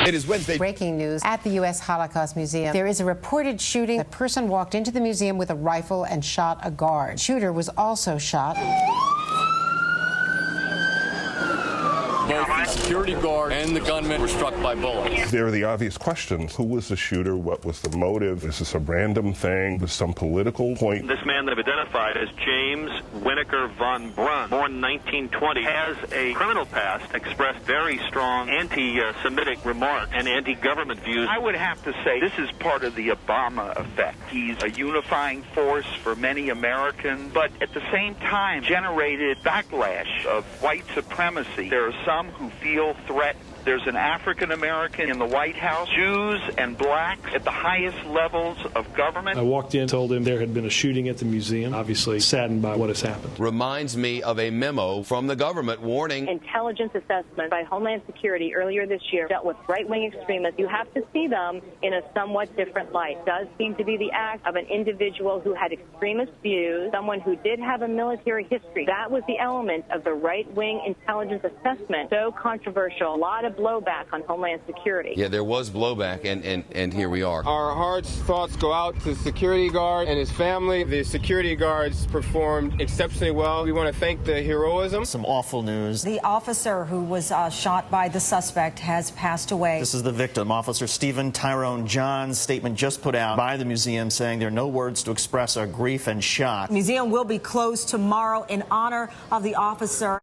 It is Wednesday. Breaking news at the U.S. Holocaust Museum. There is a reported shooting. A person walked into the museum with a rifle and shot a guard. The shooter was also shot. Both the security guard and the gunman were struck by bullets. There are the obvious questions. Who was the shooter? What was the motive? Is this a random thing? Was some political point? This man they've identified as James Winokur von Brunn, born in 1920, has a criminal past, expressed very strong anti-Semitic remarks and anti-government views. I would have to say this is part of the Obama effect. He's a unifying force for many Americans, but at the same time generated backlash of white supremacy. There are some who feel threatened. There's an African American in the White House, Jews and blacks at the highest levels of government. I walked in, told him there had been a shooting at the museum, obviously saddened by what has happened. Reminds me of a memo from the government warning. Intelligence assessment by Homeland Security earlier this year dealt with right-wing extremists. You have to see them in a somewhat different light. It does seem to be the act of an individual who had extremist views, someone who did have a military history. That was the element of the right-wing intelligence assessment. So controversial. A lot of blowback on Homeland Security. Yeah, there was blowback, and here we are. Our hearts, thoughts go out to the security guard and his family. The security guards performed exceptionally well. We want to thank the heroism. Some awful news. The officer who was shot by the suspect has passed away. This is the victim, Officer Stephen Tyrone John's statement just put out by the museum saying there are no words to express our grief and shock. The museum will be closed tomorrow in honor of the officer.